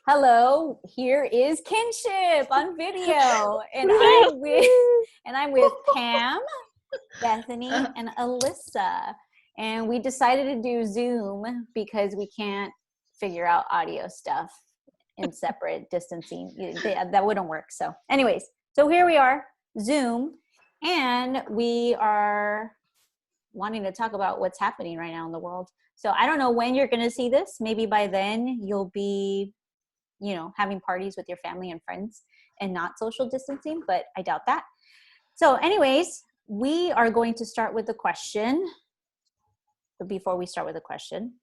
Hello, here is Kinship on video, and I'm with Pam, Bethany, and Alyssa, and we decided to do Zoom because we can't figure out audio stuff in separate distancing. That wouldn't work. So, anyways, so here we are, Zoom, and we are wanting to talk about what's happening right now in the world. So I don't know when you're going to see this. Maybe by then you'll be, having parties with your family and friends and not social distancing, but I doubt that. So anyways, we are going to start with the question. But before we start with the question,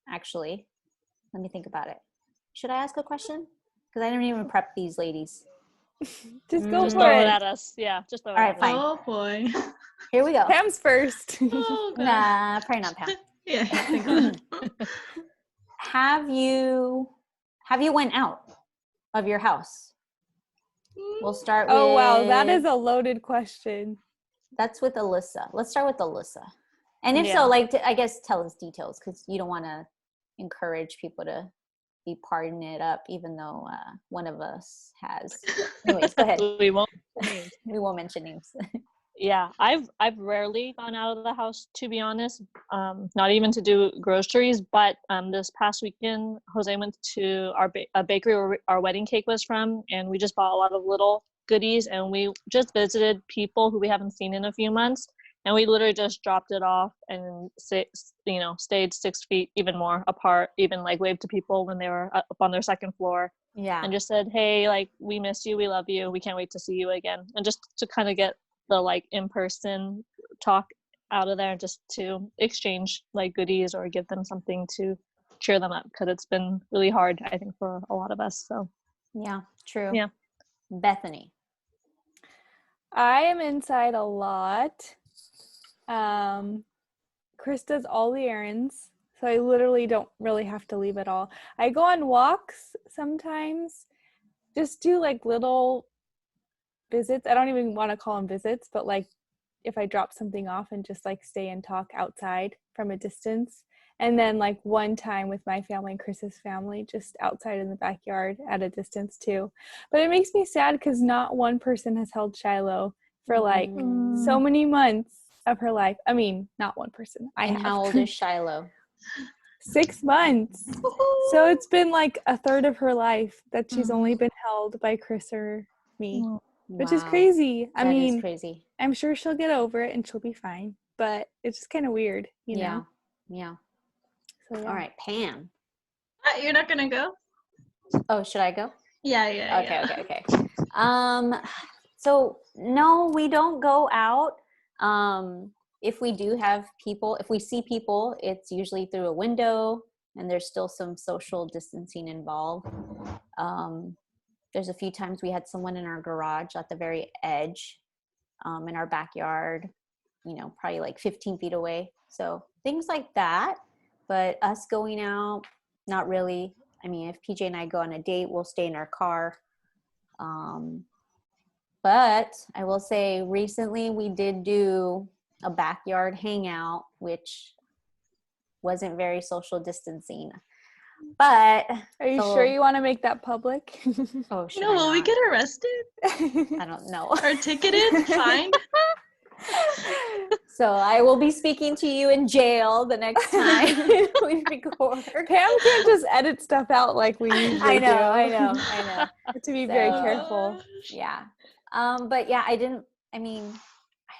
actually, let me think about it. Should I ask a question? Because I didn't even prep these ladies. Just throw it at us. Yeah, just throw it at us. Fine. Oh boy. Here we go. Pam's first. Oh, God. Nah, probably not Pam. Yeah, thank God. Have you went out of your house? We'll start with... Oh, wow. That is a loaded question. That's with Alyssa. Let's start with Alyssa. And if so, I guess tell us details, because you don't want to encourage people to be partying it up, even though one of us has. Anyways, go ahead. We won't mention names. Yeah, I've rarely gone out of the house, to be honest. Not even to do groceries, but this past weekend, Jose went to a bakery where our wedding cake was from, and we just bought a lot of little goodies, and we just visited people who we haven't seen in a few months, and we literally just dropped it off and stayed 6 feet even more apart, even waved to people when they were up on their second floor. Yeah. And just said, hey, we miss you, we love you, we can't wait to see you again. And just to kind of get the in-person talk out of there, just to exchange goodies or give them something to cheer them up, because it's been really hard, I think, for a lot of us. So yeah, true. Yeah. Bethany. I am inside a lot. Chris does all the errands, so I literally don't really have to leave at all. I go on walks sometimes, just do little visits. I don't even want to call them visits, but if I drop something off and just stay and talk outside from a distance. And then one time with my family and Chris's family, just outside in the backyard at a distance too. But it makes me sad because not one person has held Shiloh for so many months of her life. I mean, not one person. And how old is Shiloh? 6 months. So it's been a third of her life that she's only been held by Chris or me. Which is crazy. That is crazy. I'm sure she'll get over it and she'll be fine. But it's just kind of weird, you know? Yeah. So, yeah. All right, Pam. You're not gonna go? Oh, should I go? Yeah. Okay. So no, we don't go out. If we do have people, if we see people, it's usually through a window, and there's still some social distancing involved. There's a few times we had someone in our garage at the very edge, in our backyard, probably 15 feet away. So things like that. But us going out, not really. I mean, if PJ and I go on a date, we'll stay in our car. But I will say recently we did do a backyard hangout, which wasn't very social distancing. But are you sure you want to make that public? Oh, no, will we get arrested? I don't know. Or ticketed? Fined? So I will be speaking to you in jail the next time we record. Pam can't just edit stuff out like we usually do. I know. To be very careful. Yeah. But yeah, I don't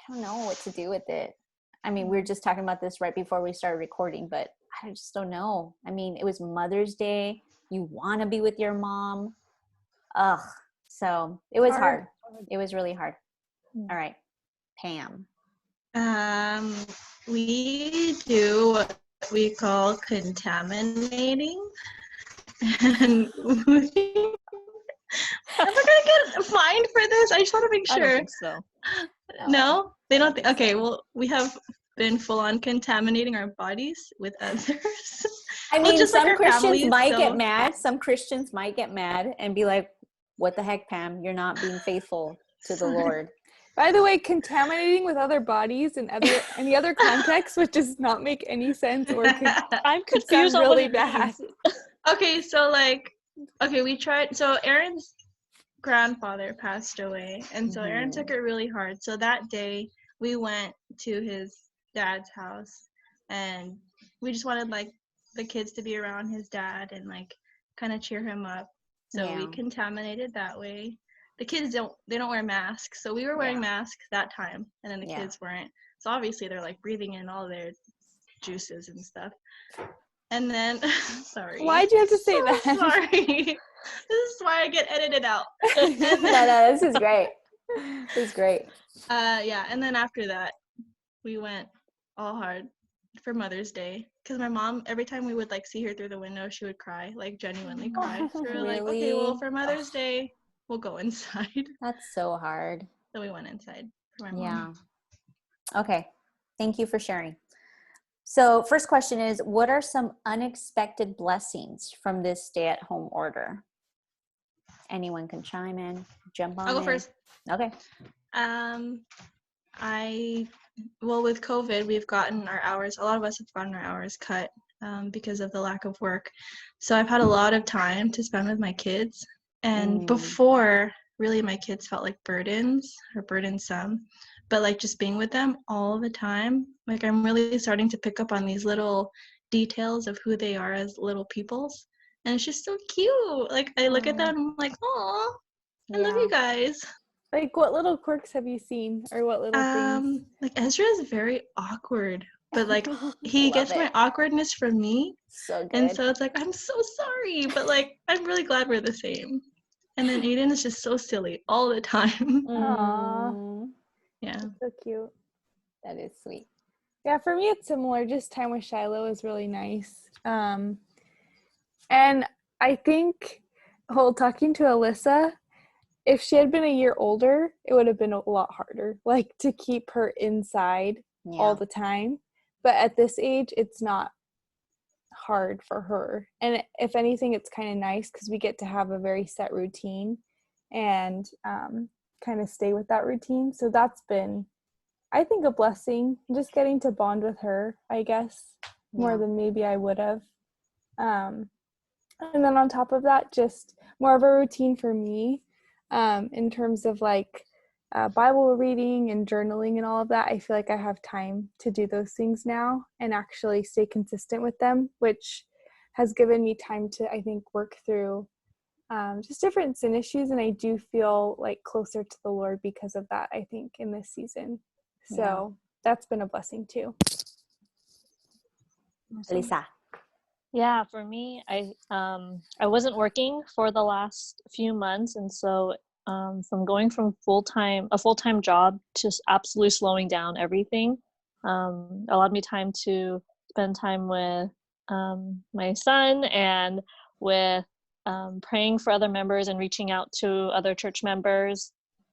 know what to do with it. I mean, we were just talking about this right before we started recording, but I just don't know. I mean, it was Mother's Day. You want to be with your mom. So it was hard. It was really hard. All right, Pam. We do what we call contaminating. And am I gonna get fined for this? I just want to make sure. I don't think so. No? They don't think. Okay, well, we have been full on contaminating our bodies with others. I mean, some Christians might get mad. Some Christians might get mad and be like, what the heck, Pam? You're not being faithful to the Lord. By the way, contaminating with other bodies and any other context would just not make any sense, or I'm confused really bad. Okay, so Okay, we tried. So Aaron's grandfather passed away, and so Aaron took it really hard. So that day we went to his dad's house, and we just wanted like the kids to be around his dad and like kind of cheer him up. So we contaminated that way. The kids don't wear masks, so we were wearing masks that time, and then the kids weren't. So obviously they're like breathing in all their juices and stuff. And then, sorry. Why'd you have to say that? Sorry. This is why I get edited out. No, this is great. This is great. Yeah, and then after that, we went all hard for Mother's Day. Because my mom, every time we would like see her through the window, she would cry, like genuinely cry. So we were like, okay, well, for Mother's Day, we'll go inside. That's so hard. So we went inside for my mom. Yeah. Okay. Thank you for sharing. So first question is, what are some unexpected blessings from this stay-at-home order? Anyone can chime in, jump on I'll go in. first. Okay. With COVID, we've gotten our hours, a lot of us have gotten our hours cut because of the lack of work. So I've had a lot of time to spend with my kids. And before, really, my kids felt like burdens or burdensome. But like just being with them all the time, like I'm really starting to pick up on these little details of who they are as little peoples. And it's just so cute. Like I look at them and I'm like, oh, I love you guys. Like what little quirks have you seen, or what little things? Like Ezra is very awkward, but like he gets my awkwardness from me. So good. And so it's like, I'm so sorry, but like I'm really glad we're the same. And then Aiden is just so silly all the time. Aww. Yeah. That's so cute. That is sweet. Yeah, for me it's similar. Just time with Shiloh is really nice. And I think, talking to Alyssa, if she had been a year older, it would have been a lot harder, like to keep her inside all the time. But at this age, it's not hard for her. And if anything, it's kind of nice because we get to have a very set routine and kind of stay with that routine. So that's been, I think, a blessing, just getting to bond with her, I guess, more than maybe I would have. And then on top of that, just more of a routine for me in terms of like Bible reading and journaling and all of that. I feel like I have time to do those things now and actually stay consistent with them, which has given me time to, I think, work through just different sin issues. And I do feel like closer to the Lord because of that, I think, in this season. So that's been a blessing too. Lisa. Yeah, for me, I wasn't working for the last few months, and so from going from a full-time job to absolutely slowing down everything, allowed me time to spend time with my son and with praying for other members and reaching out to other church members.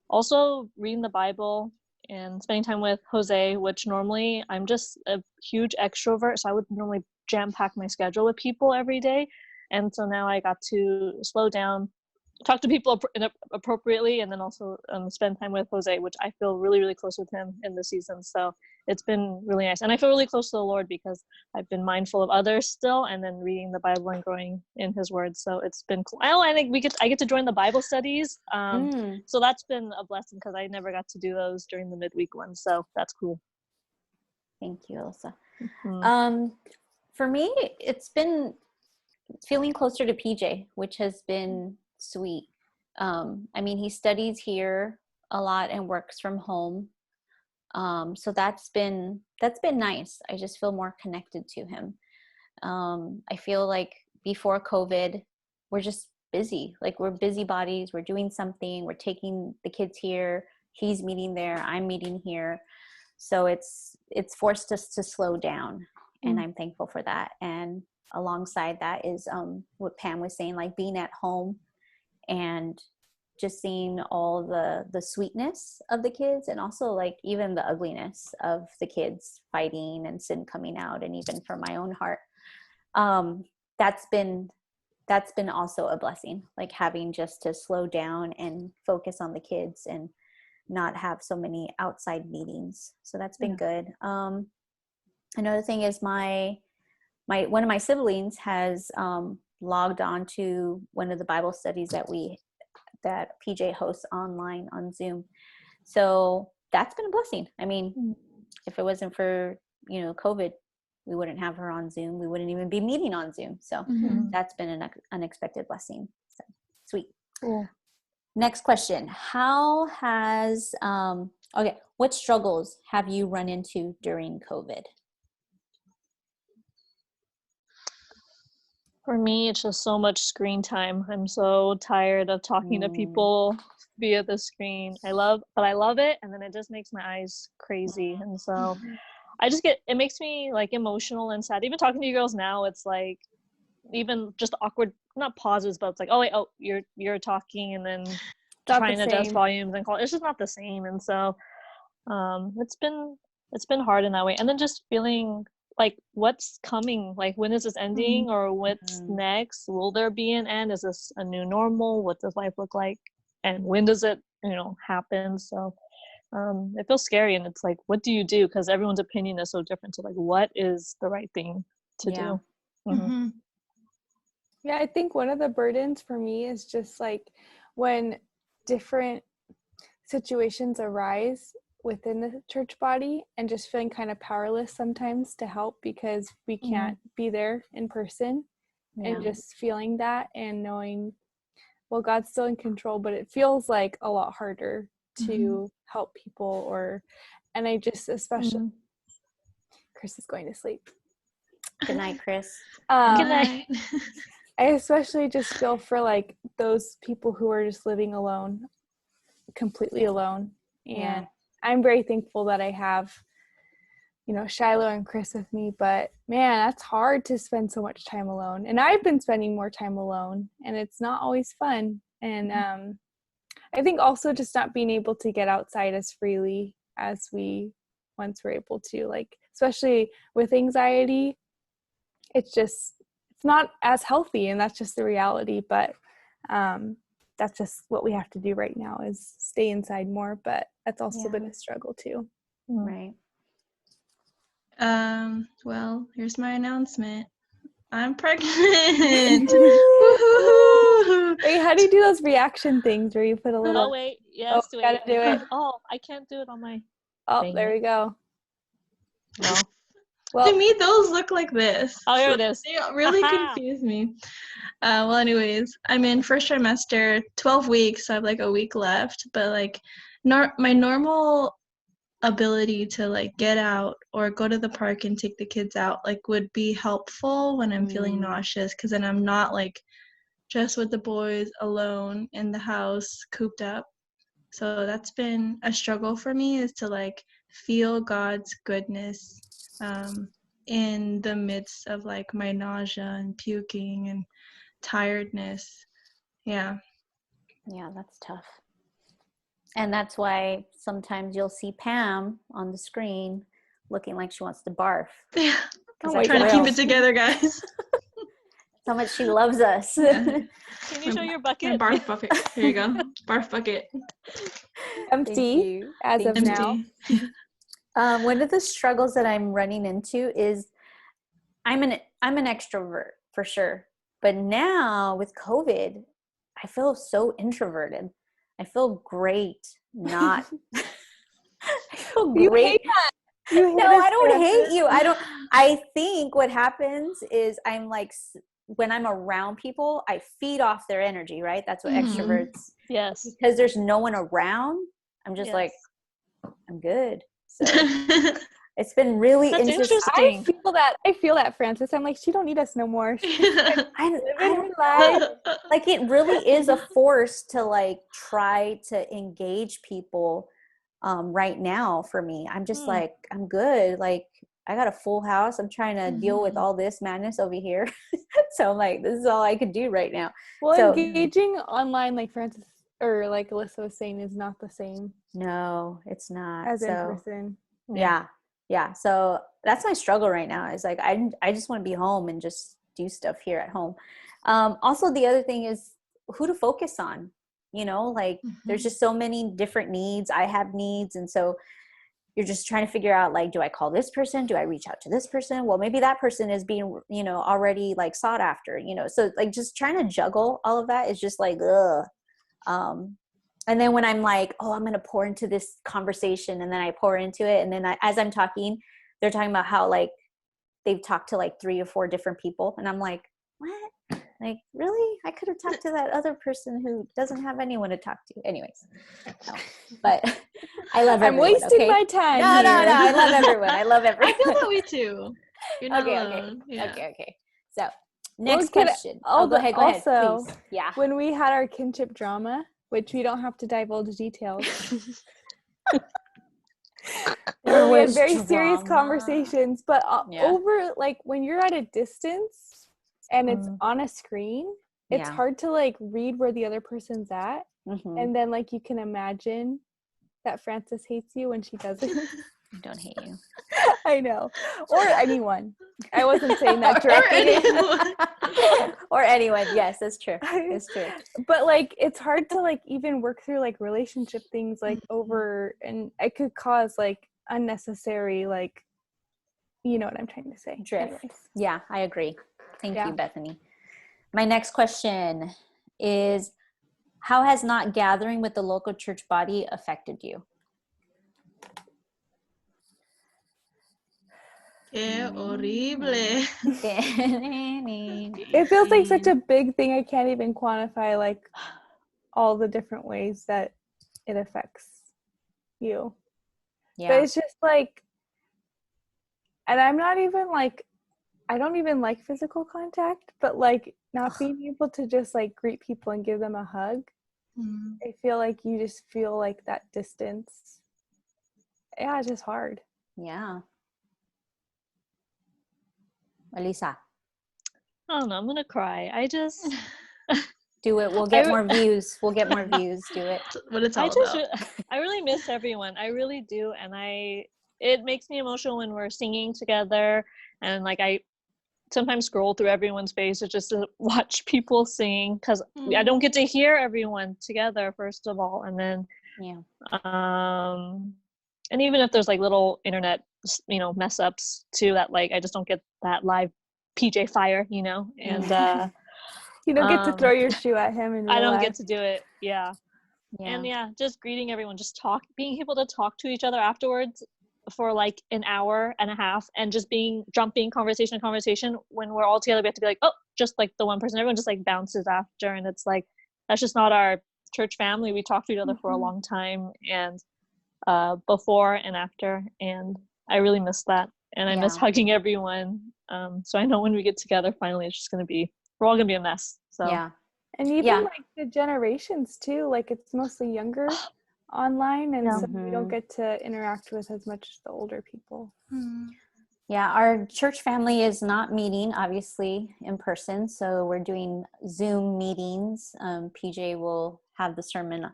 Also reading the Bible and spending time with Jose, which normally I'm just a huge extrovert, so I would normally jam-pack my schedule with people every day. And so now I got to slow down, talk to people appropriately, and then also spend time with Jose, which I feel really, really close with him in this season. So it's been really nice. And I feel really close to the Lord because I've been mindful of others still, and then reading the Bible and growing in his word. So it's been cool. Oh, I think I get to join the Bible studies. So that's been a blessing because I never got to do those during the midweek ones. So that's cool. Thank you, Alyssa. Mm-hmm. For me, it's been feeling closer to PJ, which has been sweet. I mean, he studies here a lot and works from home. So that's been nice. I just feel more connected to him. I feel like before COVID, we're just busy. Like we're busybodies. We're doing something. We're taking the kids here. He's meeting there. I'm meeting here. So it's forced us to slow down. And I'm thankful for that. And alongside that is what Pam was saying, like being at home and just seeing all the sweetness of the kids, and also like even the ugliness of the kids fighting and sin coming out, and even for my own heart. That's been also a blessing, like having just to slow down and focus on the kids and not have so many outside meetings. So that's been good. Another thing is my one of my siblings has logged on to one of the Bible studies that PJ hosts online on Zoom. So that's been a blessing. I mean, if it wasn't for, COVID, we wouldn't have her on Zoom. We wouldn't even be meeting on Zoom. So that's been an unexpected blessing. So sweet. Cool. Next question. How has, what struggles have you run into during COVID? For me, it's just so much screen time. I'm so tired of talking to people via the screen. I love it, and then it just makes my eyes crazy. And so it makes me like emotional and sad. Even talking to you girls now, it's like even just awkward, not pauses, but it's like, you're talking, and then trying to adjust volumes and call. It's just not the same. And so it's been hard in that way. And then just feeling like what's coming, like when is this ending, or what's next? Will there be an end? Is this a new normal? What does life look like, and when does it happen? So it feels scary, and it's like, what do you do, because everyone's opinion is so different. So like, what is the right thing to do? Yeah, I think one of the burdens for me is just like when different situations arise within the church body, and just feeling kind of powerless sometimes to help because we can't be there in person, and just feeling that and knowing, well, God's still in control, but it feels like a lot harder to help people. And I just, especially Chris is going to sleep. Good night, Chris. Good night. I especially just feel for like those people who are just living alone, completely alone. And I'm very thankful that I have, Shiloh and Chris with me, but man, that's hard to spend so much time alone. And I've been spending more time alone, and it's not always fun. And I think also just not being able to get outside as freely as we once were able to, like, especially with anxiety, it's not as healthy, and that's just the reality. But that's just what we have to do right now, is stay inside more. But that's also been a struggle too. Right. Well, here's my announcement. I'm pregnant. Woo-hoo! Wait, how do you do those reaction things where you put a little? Oh wait, yes, oh, gotta do it. Oh, I can't do it on my. Oh, there we go. No. Well, to me, those look like this. Oh, here it is. They really confuse me. Well, anyways, I'm in first trimester, 12 weeks. So I have like a week left, but like, my normal ability to like get out or go to the park and take the kids out like would be helpful when I'm feeling nauseous, because then I'm not like just with the boys alone in the house cooped up. So that's been a struggle for me, is to like feel God's goodness in the midst of like my nausea and puking and tiredness. Yeah, that's tough. And that's why sometimes you'll see Pam on the screen looking like she wants to barf. Yeah, I'm trying to keep it together, guys. How much she loves us. Can you show your bucket? My barf bucket. Here you go. Barf bucket. Empty as of now. One of the struggles that I'm running into is I'm an extrovert for sure. But now with COVID, I feel so introverted. I feel great. I feel great. No, I don't hate you. I think what happens is I'm like, when I'm around people, I feed off their energy, right? That's what extroverts. Yes. Because there's no one around, I'm just like, I'm good. So it's been really interesting. I feel that, Francis. I'm like, she don't need us no more. I don't like, it really is a force to like try to engage people right now for me. I'm just like, I'm good. Like, I got a full house. I'm trying to deal with all this madness over here. So I'm like, this is all I could do right now. Well, so, engaging online, like Francis or like Alyssa was saying, is not the same. No, it's not. As in person. Yeah. So that's my struggle right now, is like, I just want to be home and just do stuff here at home. Also, the other thing is who to focus on, like there's just so many different needs. I have needs. And so you're just trying to figure out, like, do I call this person? Do I reach out to this person? Well, maybe that person is being, you know, already like sought after, you know? So like just trying to juggle all of that is just like, ugh. And then when I'm like, oh, I'm going to pour into this conversation, and then I pour into it. And then as I'm talking, they're talking about how like they've talked to like 3 or 4 different people. And I'm like, what? Like, really? I could have talked to that other person who doesn't have anyone to talk to. Anyways, no. But I love I'm everyone. wasting Okay? my time No. here. I love everyone. I love everyone. I feel that way too. You're not Okay. alone. Yeah. Okay. So next Well, question. Go ahead, also, please. Yeah. when we had our kinship drama, which we don't have to divulge details, There we had was very serious drama. conversations, but Yeah. over, like, when you're at a distance and it's on a screen, it's Yeah. hard to like read where the other person's at. Mm-hmm. And then like you can imagine that Frances hates you when she doesn't. I don't hate you. I know. Or anyone. I wasn't saying that Or directly. anyone. Or anyone. Yes, that's true. It's true. But like it's hard to like even work through like relationship things like over, and it could cause like unnecessary, like, you know what I'm trying to say. Drift. Anyways. Yeah, I agree. Thank Yeah. you, Bethany. My next question is, how has not gathering with the local church body affected you? Qué horrible. It feels like such a big thing. I can't even quantify like all the different ways that it affects you. Yeah. But it's just like, and I'm not even like, I don't even like physical contact, but like not being able to just like greet people and give them a hug. I feel like you just feel like that distance. Yeah, it's just hard. Yeah. Elisa, I don't know. I'm gonna cry. I just do it. We'll get more views. We'll get more views. Do it. What it's all about. I really miss everyone. I really do, and it makes me emotional when we're singing together, and like I sometimes scroll through everyone's faces just to watch people sing, because I don't get to hear everyone together, first of all, and then and even if there's like little internet, you know, mess ups too, that like I just don't get that live PJ fire, you know, and you don't get to throw your shoe at him in real I don't life. get to do it. And just greeting everyone, just being able to talk to each other afterwards for like an hour and a half, and just jumping conversation when we're all together. We have to be like, oh, just like the one person, everyone just like bounces after, and it's like, that's just not our church family. We talk to each other for a long time, and before and after, and I really miss that, and I miss hugging everyone. So I know when we get together finally, it's just we're all gonna be a mess. So and even like the generations too, like it's mostly younger online, and so we don't get to interact with as much as the older people. Yeah, our church family is not meeting, obviously, in person. So we're doing Zoom meetings. PJ will have the sermon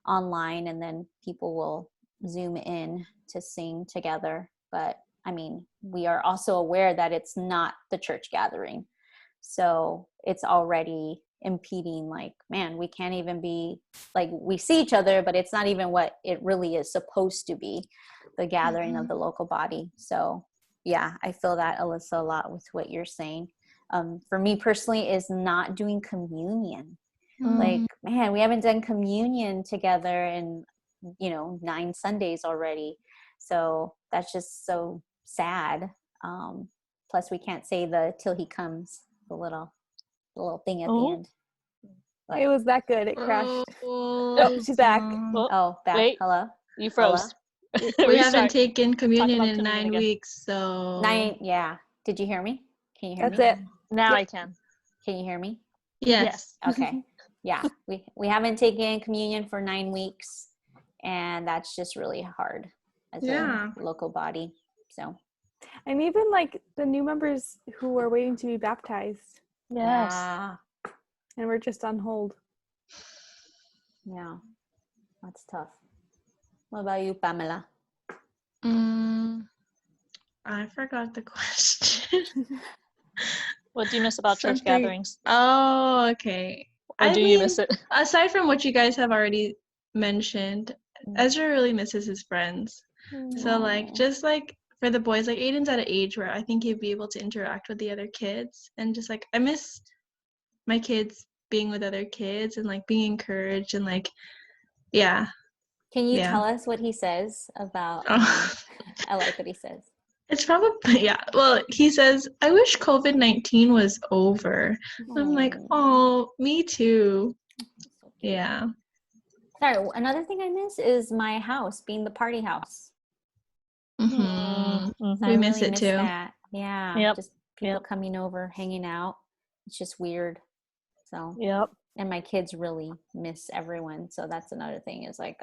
online, and then people will Zoom in to sing together. But I mean, we are also aware that it's not the church gathering. So it's already impeding, like, man, we can't even be, like, we see each other, but it's not even what it really is supposed to be, the gathering of the local body. So yeah, I feel that, Alyssa, a lot with what you're saying. For me personally, is not doing communion. Like, man, we haven't done communion together in 9 Sundays already. So that's just so sad. Plus we can't say the till he comes, the little thing at the end. But it was that good. It crashed. Oh, she's back. Back. Wait, hello. You froze. We haven't taken communion in 9 weeks, so 9. Yeah. Did you hear me? Can you hear me? That's it. Now I can. Can you hear me? Yes. Okay. Yeah. We haven't taken communion for 9 weeks, and that's just really hard as a local body. So. And even like the new members who are waiting to be baptized. Yes. Yeah. And we're just on hold. Yeah. That's tough. What about you, Pamela? I forgot the question. What do you miss about church gatherings? Oh, okay. Or do you miss it? Aside from what you guys have already mentioned, Ezra really misses his friends. So like just like for the boys, like Aiden's at an age where I think he'd be able to interact with the other kids, and just like I miss my kids being with other kids and like being encouraged and like yeah. Can you Yeah. tell us what he says about? Oh. I like what he says. It's probably yeah. Well, he says, "I wish COVID-19 was over." I'm like, "Oh, me too." So cute. Yeah. Sorry, another thing I miss is my house being the party house. Mhm. Mhm. I We miss really it miss too. that. Yeah, Yep. just people Yep. coming over, hanging out. It's just weird. So, Yep. and my kids really miss everyone. So that's another thing is like,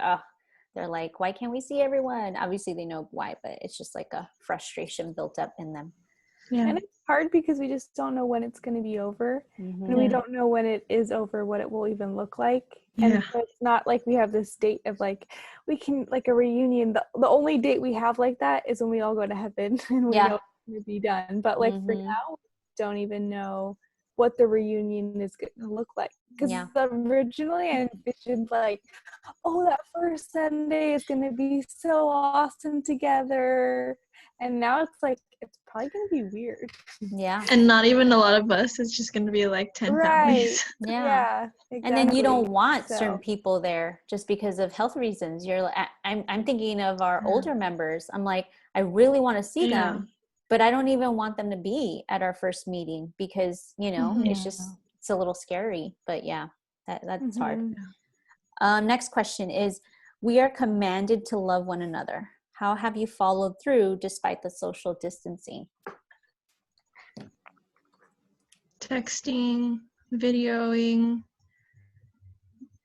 they're like, why can't we see everyone? Obviously they know why, but it's just like a frustration built up in them. Yeah. And it's hard because we just don't know when it's going to be over. Mhm. And we don't know when it is over, what it will even look like. Yeah. And so it's not like we have this date of like, we can, like a reunion. The only date we have like that is when we all go to heaven and we Yeah. know it's going to be done. But like for Mhm. now, we don't even know what the reunion is going to look like. Because Yeah. originally I envisioned like, oh, that first Sunday is going to be so awesome together. And now it's like, it's probably going to be weird. Yeah. And not even a lot of us. It's just going to be like 10 families. Yeah. Exactly. And then you don't want So- certain people there just because of health reasons. You're like, I'm thinking of our older members. I'm like, I really want to see Yeah. them, but I don't even want them to be at our first meeting because, you know, Mhm. it's a little scary, but yeah, that's hard. Mhm. Next question is, we are commanded to love one another. How have you followed through despite the social distancing? Texting, videoing.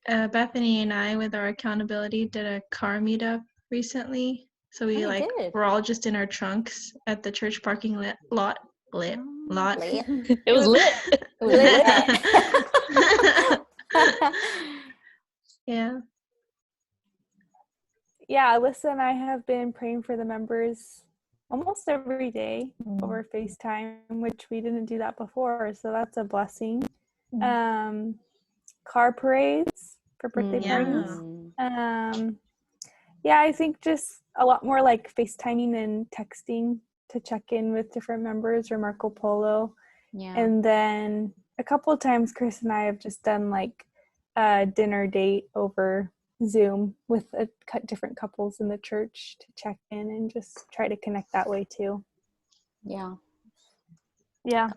Bethany and I, with our accountability, did a car meetup recently. So we Oh, you did? we're all just in our trunks at the church parking lot. Lit. It was lit. It was lit. Yeah. Yeah, Alyssa and I have been praying for the members almost every day over FaceTime, which we didn't do that before, so that's a blessing. Car parades for birthday parties. Yeah, I think just a lot more like FaceTiming and texting to check in with different members or Marco Polo. Yeah. And then a couple of times Chris and I have just done like a dinner date over Zoom with different couples in the church to check in and just try to connect that way too. Yeah. Yeah.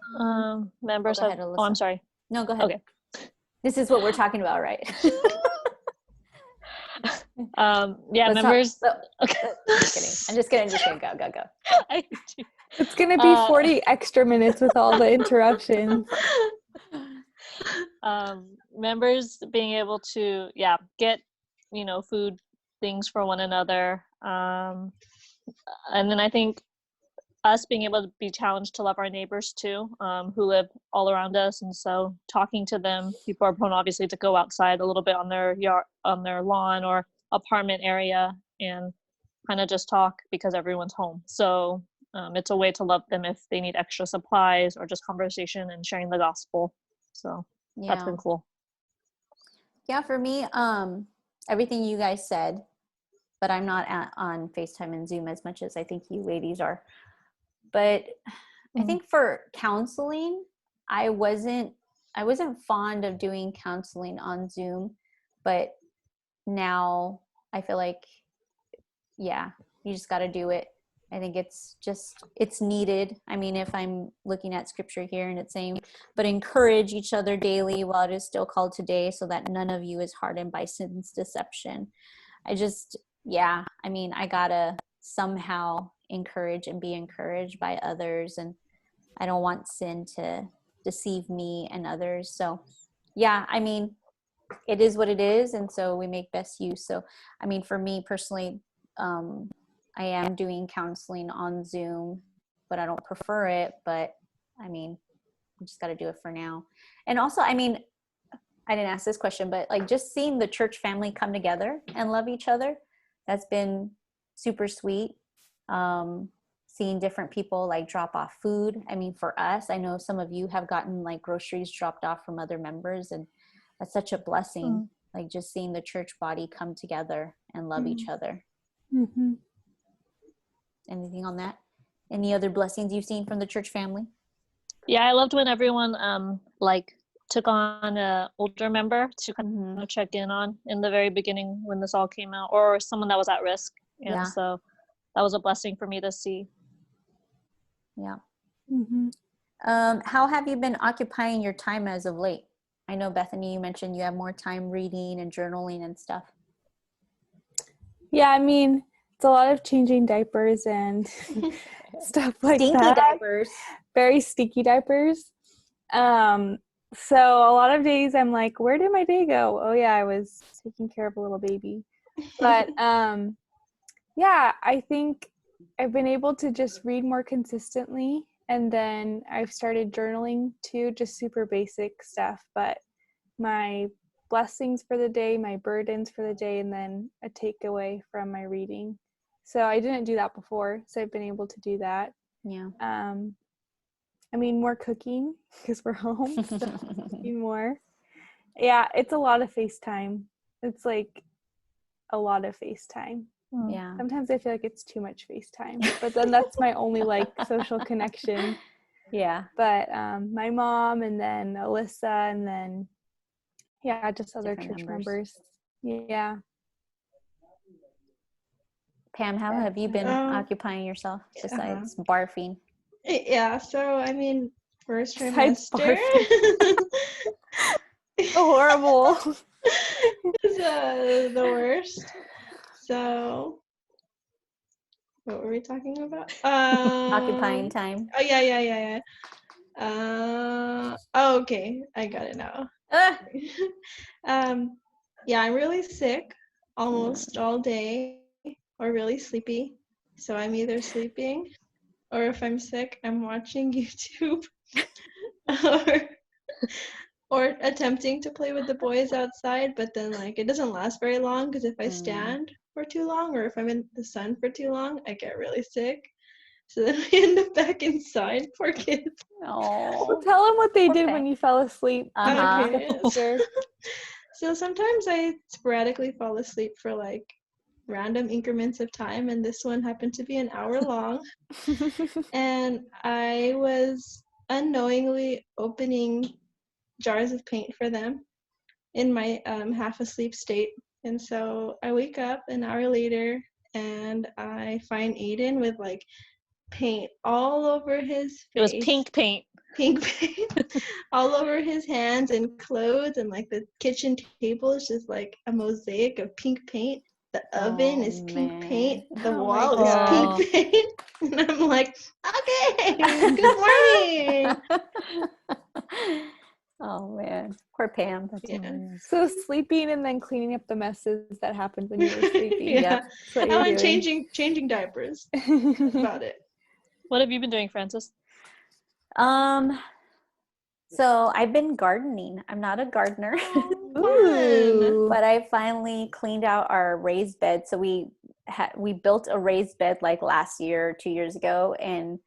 Members go ahead, of. Oh, I'm Alyssa. sorry. No, go ahead. Okay. This is what we're talking about, right? Yeah, Let's members. Okay. I'm just kidding. Go. I do. It's going to be 40 extra minutes with all the interruptions. Members being able to get food things for one another, and then I think us being able to be challenged to love our neighbors too, who live all around us, and so talking to them. People are prone obviously to go outside a little bit on their yard, on their lawn or apartment area, and kind of just talk because everyone's home. So it's a way to love them if they need extra supplies or just conversation and sharing the gospel. So that's been cool. Yeah, for me, everything you guys said, but I'm not on FaceTime and Zoom as much as I think you ladies are. But I think for counseling, I wasn't fond of doing counseling on Zoom, but now I feel like, yeah, you just got to do it. I think it's needed. I mean, if I'm looking at scripture here and it's saying, but encourage each other daily while it is still called today, so that none of you is hardened by sin's deception. I gotta somehow encourage and be encouraged by others, and I don't want sin to deceive me and others. So yeah, I mean, it is what it is, and so we make best use. So I mean, for me personally, I am doing counseling on Zoom, but I don't prefer it. But I mean, we just got to do it for now. And also, I mean, I didn't ask this question, but like just seeing the church family come together and love each other, that's been super sweet. Seeing different people like drop off food. I mean, for us, I know some of you have gotten like groceries dropped off from other members, and that's such a blessing. Like just seeing the church body come together and love each other. Mm-hmm. Anything on that? Any other blessings you've seen from the church family? Yeah, I loved when everyone like took on a older member to kind of check in on in the very beginning when this all came out, or someone that was at risk. And so that was a blessing for me to see. Yeah. Mm-hmm. How have you been occupying your time as of late? I know, Bethany, you mentioned you have more time reading and journaling and stuff. Yeah, I mean, it's a lot of changing diapers and stuff like Stinky that. diapers. Very sticky diapers. So a lot of days I'm like, where did my day go? Oh yeah, I was taking care of a little baby. But yeah, I think I've been able to just read more consistently, and then I've started journaling too, just super basic stuff, but my blessings for the day, my burdens for the day, and then a takeaway from my reading. So I didn't do that before, so I've been able to do that. Yeah. I mean, more cooking because we're home, so cooking more. Yeah, it's a lot of FaceTime. It's like a lot of FaceTime. Yeah. Sometimes I feel like it's too much FaceTime, but then that's my only like social connection. Yeah. But my mom, and then Alyssa, and then yeah, just other Different church members. Yeah. Pam, how have you been occupying yourself besides barfing? Yeah, so I mean, first Besides trimester horrible. is the worst. So, what were we talking about? Occupying time. Oh yeah. Oh, okay, I got it now. Yeah, I'm really sick almost all day, or really sleepy. So I'm either sleeping, or if I'm sick, I'm watching YouTube, or or attempting to play with the boys outside, but then like it doesn't last very long because if I stand for too long, or if I'm in the sun for too long, I get really sick. So then I end up back inside. Poor kids. Oh. Tell them what they did Okay. when you fell asleep. Okay. Sure. So sometimes I sporadically fall asleep for like random increments of time, and this one happened to be an hour long. And I was unknowingly opening jars of paint for them in my half asleep state. And so I wake up an hour later and I find Aiden with like paint all over his face. It was pink paint. Pink paint all over his hands and clothes, and like the kitchen table is just like a mosaic of pink paint. The oven is pink paint. The wall is pink paint. And I'm like, okay, good morning. Oh man, poor Pam. So sleeping and then cleaning up the messes that happened when you were sleeping. Yeah. That's what you're And doing. changing diapers. That's about it. What have you been doing, Francis? So I've been gardening. I'm not a gardener, Ooh. but I finally cleaned out our raised bed. So we built a raised bed like last year, 2 years ago, and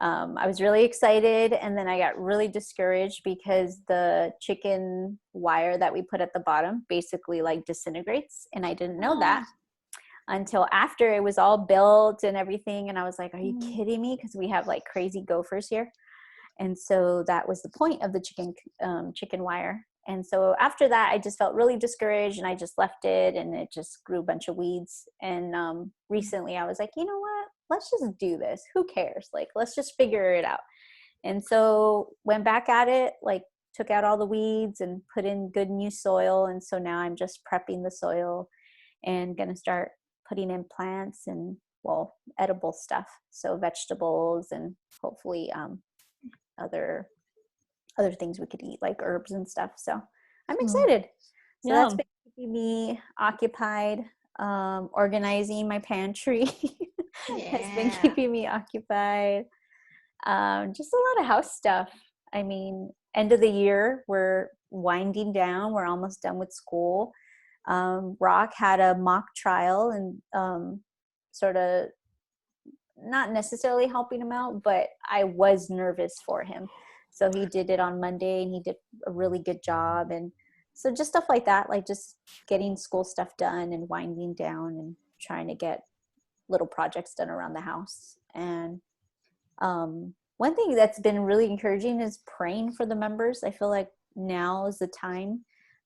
I was really excited, and then I got really discouraged because the chicken wire that we put at the bottom basically like disintegrates, and I didn't know that until after it was all built and everything, and I was like, are you kidding me? Because we have like crazy gophers here. And so that was the point of the chicken wire. And so after that, I just felt really discouraged, and I just left it, and it just grew a bunch of weeds. And recently I was like, you know what? Let's just do this. Who cares? Like, let's just figure it out. And so went back at it, like took out all the weeds and put in good new soil. And so now I'm just prepping the soil and going to start putting in plants and, well, edible stuff. So vegetables and hopefully other things we could eat, like herbs and stuff. So I'm excited. So that's been keeping me occupied. Organizing my pantry has been keeping me occupied. Just a lot of house stuff. I mean, end of the year, we're winding down. We're almost done with school. Rock had a mock trial and sort of not necessarily helping him out, but I was nervous for him. So he did it on Monday, and he did a really good job. And so just stuff like that, like just getting school stuff done and winding down and trying to get little projects done around the house. And one thing that's been really encouraging is praying for the members. I feel like now is the time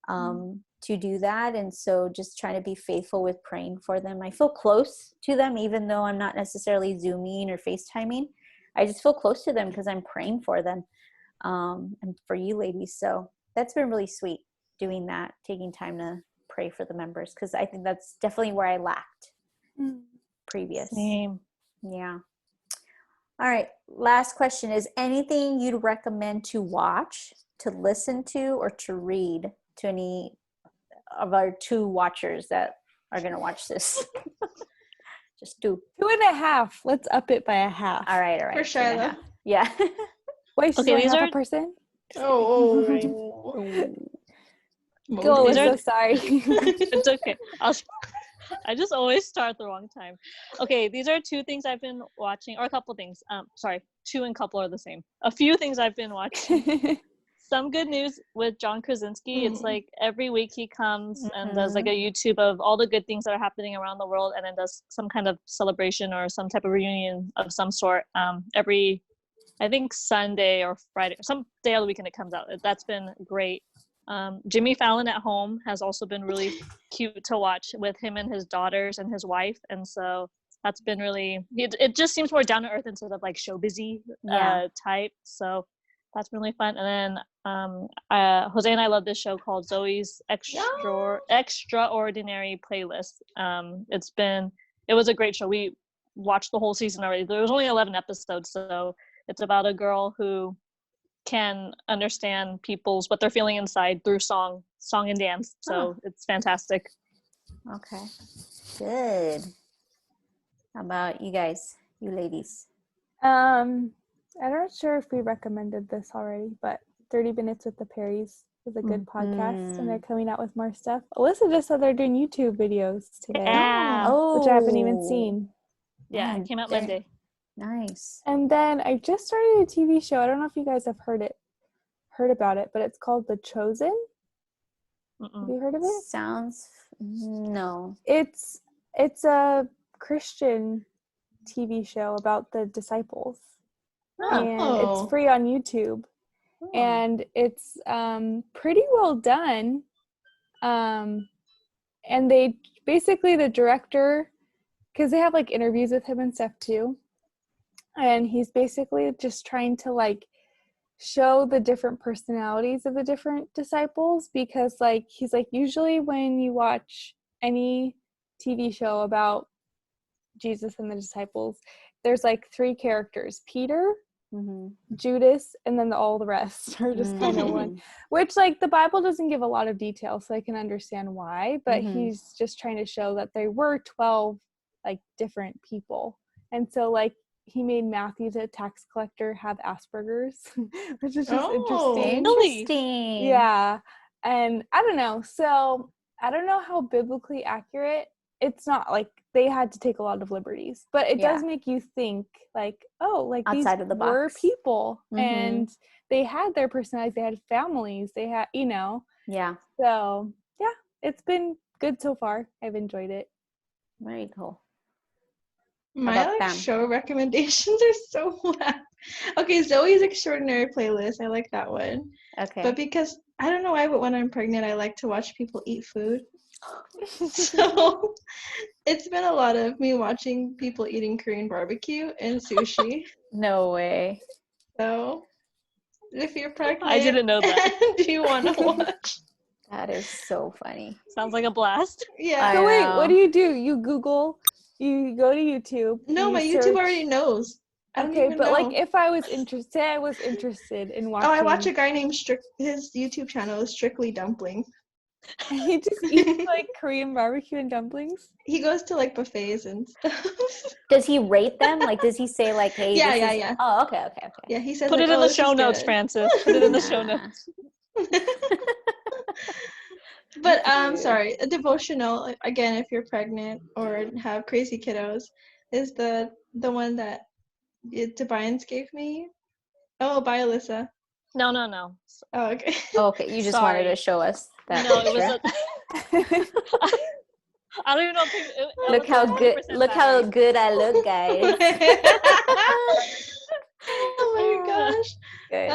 to do that. And so just trying to be faithful with praying for them. I feel close to them, even though I'm not necessarily Zooming or FaceTiming. I just feel close to them because I'm praying for them and for you ladies. So that's been really sweet doing that, taking time to pray for the members, because I think that's definitely where I lacked previous. Same. Yeah. All right. Last question is anything you'd recommend to watch, to listen to, or to read to any of our 2 watchers that are going to watch this? Just 2. 2.5. Let's up it by a half. All right. For Shiloh. Yeah. Wait, she's Okay, only these half are- a person? Oh. Go, These Alyssa, are- sorry. It's okay. I just always start the wrong time. Okay, these are 2 things I've been watching, or a couple things. Sorry, 2 and couple are the same. A few things I've been watching. Some good news with John Krasinski. It's like every week he comes and does like a YouTube of all the good things that are happening around the world, and then does some kind of celebration or some type of reunion of some sort every, I think, Sunday or Friday, some day of the weekend it comes out. That's been great. Jimmy Fallon at Home has also been really cute to watch with him and his daughters and his wife, and so that's been really, it just seems more down to earth instead of like show busy type, so that's been really fun. And then Jose and I love this show called Zoe's Extraordinary Playlist. It was a great show. We watched the whole season already. There was only 11 episodes, so it's about a girl who can understand what they're feeling inside through song and dance. So it's fantastic. Okay. Good. How about you guys, you ladies? I'm not sure if we recommended this already, but 30 Minutes with the Perrys is a good podcast, and they're coming out with more stuff. Alyssa just said they're doing YouTube videos today, which I haven't even seen. Yeah, it came out Monday. Nice. And then I just started a TV show. I don't know if you guys have heard about it, but it's called The Chosen. Have you heard of it? Sounds no. It's a Christian TV show about the disciples. And it's free on YouTube. And it's pretty well done. And they basically, the director, because they have like interviews with him and stuff too, and he's basically just trying to like show the different personalities of the different disciples, because like he's like, usually when you watch any TV show about Jesus and the disciples, there's like 3 characters: Peter, Judas, and then all the rest are just kind of one, which like the Bible doesn't give a lot of detail, so I can understand why, but he's just trying to show that there were 12 like different people. And so like he made Matthew, the tax collector, have Asperger's, which is just interesting. Yeah. And I don't know, so I don't know how biblically accurate. It's not like they had to take a lot of liberties, but it does make you think like, oh, like outside these of the were box. people, and they had their personalities, they had families, they had, Yeah. So yeah, it's been good so far. I've enjoyed it. Very cool. My show recommendations are so whack. Okay, Zoe's Extraordinary Playlist. I like that one. Okay. But because I don't know why, but when I'm pregnant, I like to watch people eat food. So it's been a lot of me watching people eating Korean barbecue and sushi. No way. So if you're pregnant, I didn't know that. do you want to watch? That is so funny. Sounds like a blast. Yeah. So wait, what do? You Google, you go to YouTube. No, my YouTube already knows. I don't even but know. like if I was interested, say I was interested in watching. Oh, I watch a guy named his YouTube channel is Strictly Dumpling. He just eats like Korean barbecue and dumplings. He goes to like buffets and stuff. Does he rate them? Like, does he say like, "Hey, yeah. Oh, okay. Yeah, he says. Put like, it in the this show is notes, good. Francis. Put it in the show notes. But sorry, a devotional, again, if you're pregnant or have crazy kiddos, is the one that Tobias gave me. Oh, bye, Alyssa. No. Oh, okay. Oh, okay. You just wanted to show us that. No, it was I don't even know. Look how good. Look how good I look, guys. Oh my gosh. Good.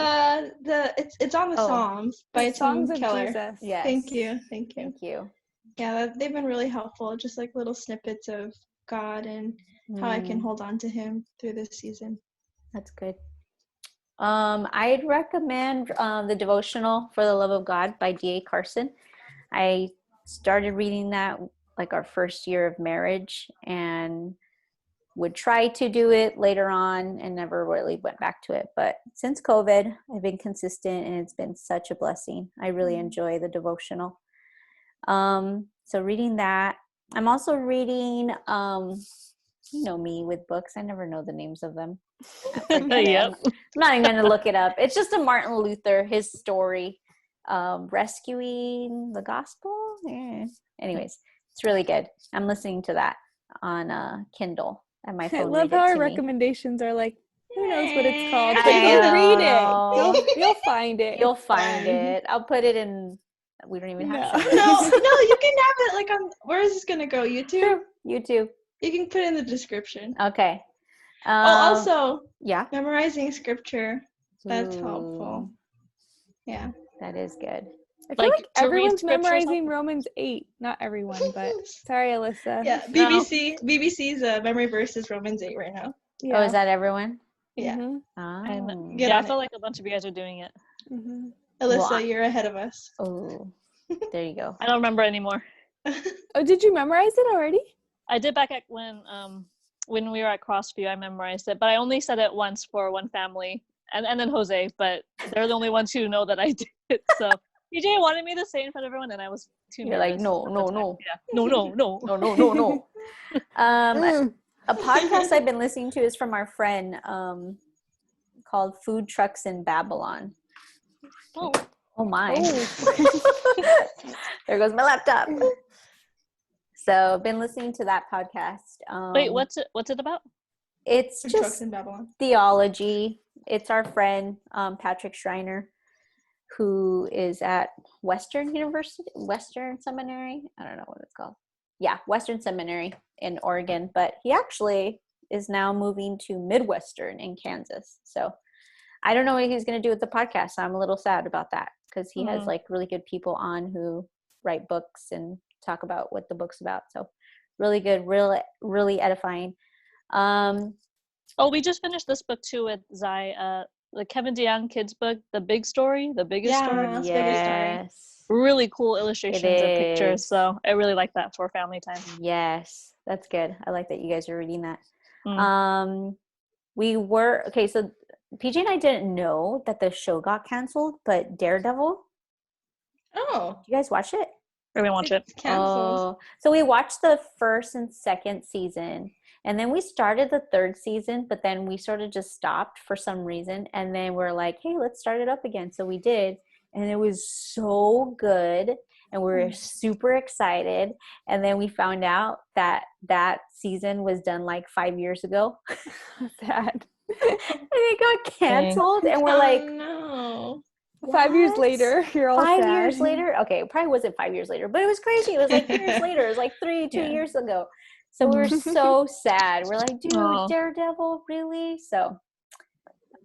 It's on the Oh. Psalms by Songs Tim of Keller. Jesus. Yes. Thank you. Thank you. Yeah, they've been really helpful. Just like little snippets of God and how I can hold on to Him through this season. That's good. I'd recommend the devotional For the Love of God by D.A. Carson. I started reading that like our first year of marriage and would try to do it later on and never really went back to it. But since COVID, I've been consistent and it's been such a blessing. I really enjoy the devotional. So reading that. I'm also reading, you know me with books. I never know the names of them. Yep. I'm not even going to look it up. It's just a Martin Luther, his story, rescuing the gospel. Anyways, it's really good. I'm listening to that on Kindle and my phone. I love how our recommendations are like, who knows what it's called? But I read know. it. You'll find it. You'll find it. I'll put it in. We don't even have No, show you notes. can have it like on. Where is this gonna go? YouTube. Sure. YouTube. You can put it in the description. Okay. Also, yeah, memorizing scripture. That's Ooh, helpful. Yeah. that is good. I feel like to read everyone's scripture or memorizing something? Romans 8. Not everyone, but sorry, Alyssa. Yeah. BBC's memory verse is Romans 8 right now. Oh, is that everyone? Yeah. Mhm. And Oh. Get yeah, I on feel it. like a bunch of you guys are doing it. Mhm. Alyssa, Well, you're ahead of us. Oh, there you go. I don't remember anymore. Oh, did you memorize it already? I did back at when we were at Crossview. I memorized it, but I only said it once for one family, and then Jose. But they're the only ones who know that I did it. So PJ wanted me to say it in front of everyone, and I was too You're nervous. like, no. Yeah, no. No. A podcast I've been listening to is from our friend called Food Trucks in Babylon. Oh my. There goes my laptop. So I've been listening to that podcast. Wait, what's it about? It's Food Trucks just in Babylon. theology. It's our friend Patrick Schreiner, who is at Western Seminary. I don't know what it's called. Yeah, Western Seminary in Oregon, but he actually is now moving to Midwestern in Kansas. So I don't know what he's going to do with the podcast. So I'm a little sad about that because he has like really good people on who write books and talk about what the book's about. So really good, really edifying. We just finished this book too with Zai, the Kevin DeYoung kids book, The Biggest Story. That's Biggest Story. Really cool illustrations and pictures. So I really like that for family time. Yes, that's good. I like that you guys are reading that. Mm. So PJ and I didn't know that the show got canceled, but Daredevil. Oh. Did you guys watch it? We're gonna watch it. Canceled. So we watched the first and second season, and then we started the third season, but then we sort of just stopped for some reason, and then we're like, hey, let's start it up again. So we did, and it was so good, and we were super excited, and then we found out that season was done like 5 years ago. Sad. And it got canceled, and we're like, no. 5 years later, you're all 5 sad. years later? Okay, it probably wasn't 5 years later, but it was crazy. It was like 3 years later. It was like 2 years ago. So we were so sad. We're like, dude, Daredevil, really? So,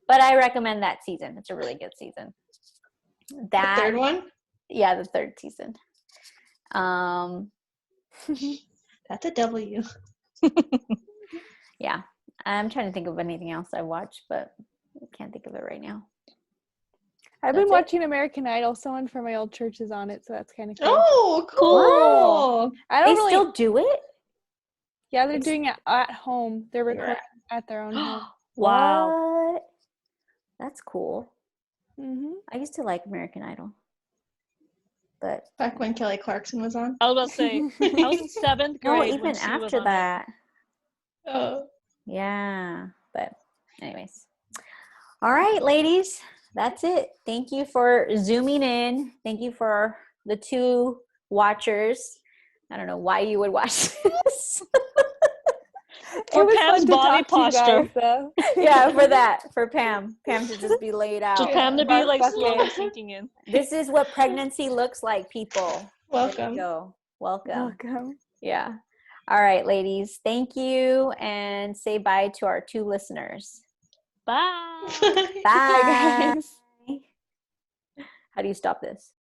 but I recommend that season. It's a really good season. The third one? Yeah, the third season. That's a W. Yeah. I'm trying to think of anything else I watched, but I can't think of it right now. I've been watching American Idol. Someone from my old church is on it, so that's kind of cool. Oh, cool. They still do it? Yeah, they're doing it at home. They're recording at their own home. Wow. What? That's cool. Mm-hmm. I used to like American Idol. But back when Kelly Clarkson was on. I was about to say, I was in 7th grade. No, even after that. Oh. Yeah. But anyways. All right, ladies. That's it. Thank you for zooming in. Thank you for the 2 watchers. I don't know why you would watch this. For Pam's body posture. Yeah, for Pam. Pam to just be laid out. Just Pam to be like slowly sinking in. This is what pregnancy looks like, people. Welcome. There you go. Welcome. Yeah. All right, ladies. Thank you, and say bye to our 2 listeners. Bye. Bye. Bye, guys. How do you stop this?